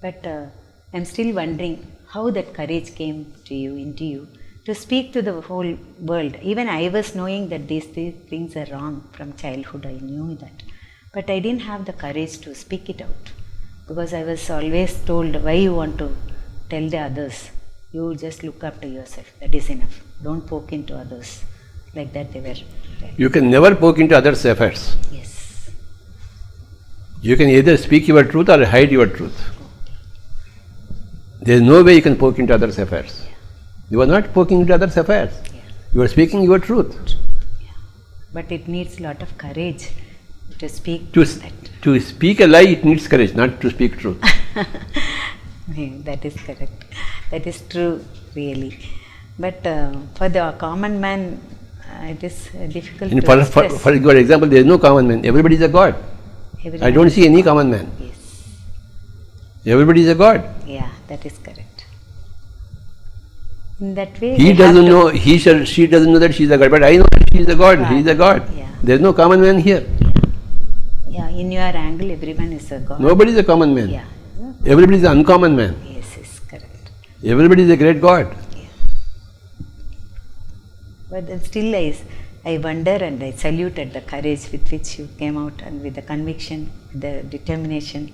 But I'm still wondering how that courage came to you, into you, to speak to the whole world. Even I was knowing that these things are wrong from childhood, I knew that. But I didn't have the courage to speak it out. Because I was always told, why you want to tell the others? You just look after yourself, that is enough. Don't poke into others. Like that they were. You can never poke into others' affairs. Yes. You can either speak your truth or hide your truth. There is no way you can poke into others' affairs. You are not poking into others' affairs. Yeah. You are speaking your truth. Yeah. But it needs a lot of courage to speak that. To speak a lie, it needs courage, not to speak truth. That is correct. That is true, really. But for the common man, it is difficult to express. For your example, there is no common man. Everybody is a god. I don't see any common man. Yes. Everybody is a god. Yeah, that is correct. In that way, he doesn't know. She doesn't know that she is a god. But I know that she is a god. He is a god. Yeah. There is no common man here. Yeah, in your angle, everyone is a god. Nobody is a common man. Yeah. Everybody is an uncommon man. Yes, correct. Everybody is a great god. Yeah. But then still I wonder and I salute at the courage with which you came out and with the conviction, the determination,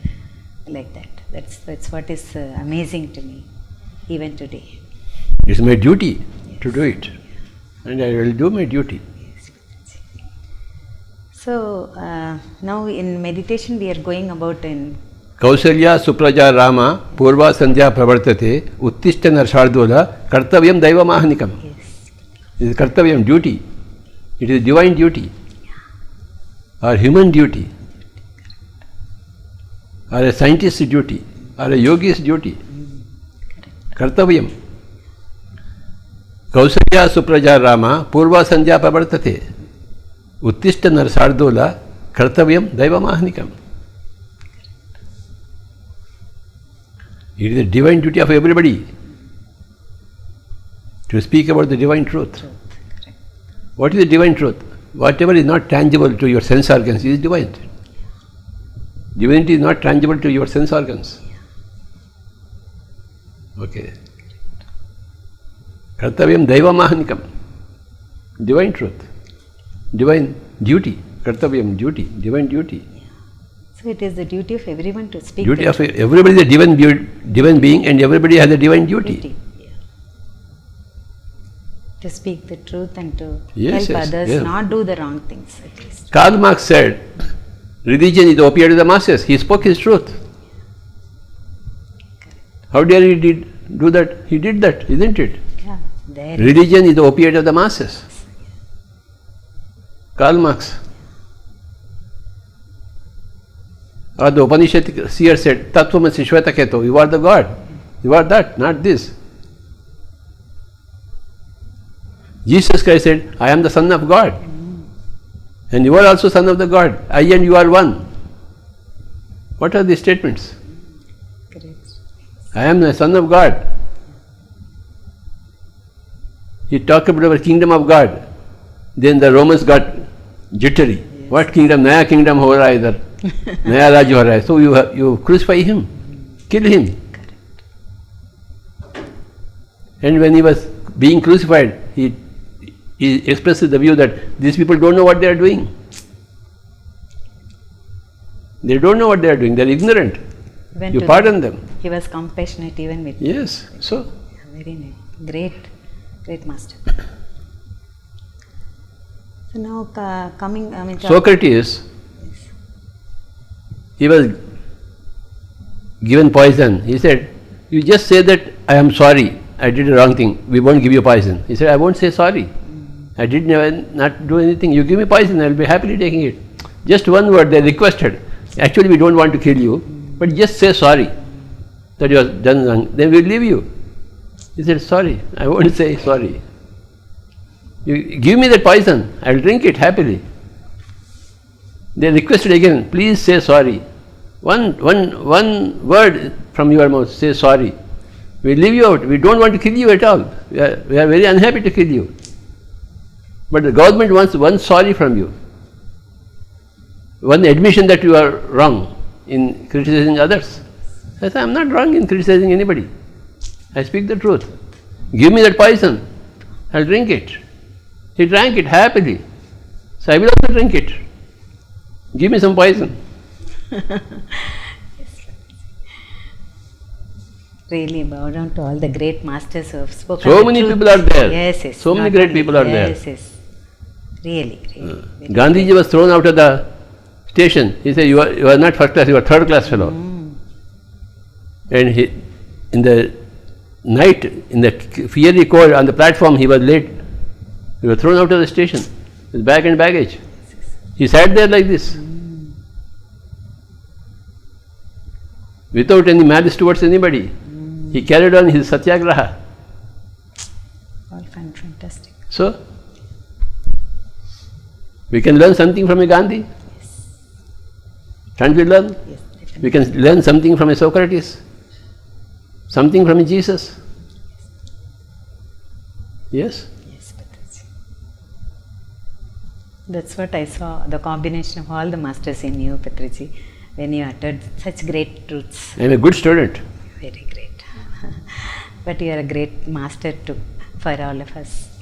like that. That's what is amazing to me, even today. It's my duty to do it. And I will do my duty. So, now in meditation we are going about in Kausalya Supraja Rama Purva Sandhya Pravartate Uttishta Narshardula Kartavyam Daiva Mahanikam. Yes. It is Kartavyam, duty. It is divine duty. Or human duty. Or a scientist's duty. Or a yogi's duty. Kartavyam. Kausalya Supraja Rama Purva Sandhya Pravartate Uttishta Narshardula Kartavyam Daiva Mahanikam. It is the divine duty of everybody to speak about the divine truth. What is the divine truth? Whatever is not tangible to your sense organs is divine. Divinity is not tangible to your sense organs. Okay. Kartavyam Daiva Mahanikam. Divine truth. Divine duty. Kartavyam, duty. Divine duty. So it is the duty of everyone to speak. Duty of everybody is a divine being and everybody has a divine duty. Yeah. To speak the truth and to Yes, help yes, others yes. not do the wrong things at least. Karl Marx said, religion is the opiate of the masses. He spoke his truth. How dare he do that? He did that, isn't it? Yeah. There Religion is the opiate of the masses. Karl Marx. Or the Upanishad seer said, Tattvamasi Shvetaketo, you are the God. You are that, not this. Jesus Christ said, I am the Son of God. And you are also Son of the God. I and you are one. What are these statements? Correct. I am the Son of God. He talked about the kingdom of God. Then the Romans got jittery. Yes. What kingdom? Naya kingdom ho raha idhar. Naya raj ho raha hai. So you crucify him. Kill him. Correct. And when he was being crucified, he expressed the view that these people don't know what they are doing. They don't know what they are doing. They are ignorant. You pardon them. He was compassionate even with Yes. So. Yeah, very nice. Great master. So now coming, Socrates, he was given poison. He said, you just say that I am sorry, I did a wrong thing, we won't give you poison. He said, I won't say sorry. I did not do anything. You give me poison, I will be happily taking it. Just one word, they requested. Actually, we don't want to kill you, but just say sorry that you have done wrong. Then we will leave you. He said, sorry, I won't say sorry. You give me that poison, I will drink it happily. They requested again, please say sorry. One word from your mouth, say sorry. We leave you out. We don't want to kill you at all. We are very unhappy to kill you. But the government wants one sorry from you. One admission that you are wrong in criticizing others. I said, I'm not wrong in criticizing anybody. I speak the truth. Give me that poison, I'll drink it. He drank it happily. So I will also drink it. Give me some poison. Really bow down to all the great masters who have spoken. So the many truth. people are there. Yes, yes. So many Not great only- people are there. Yes, yes. Really, really. Very Gandhiji was thrown out of the station. He said, you are not first class, you are third class fellow. And he, in the night, in the fiery cold on the platform, he was late. He was thrown out of the station with bag and baggage. He sat there like this, without any malice towards anybody. He carried on his satyagraha. all fantastic. So, we can learn something from a Gandhi. Can't we learn? Yes, definitely. We can learn something from a Socrates, something from a Jesus. Yes? Yes, Patraji. That's what I saw, the combination of all the masters in you, Patraji, when you uttered such great truths. I am a good student. Very great. But you are a great master too, for all of us.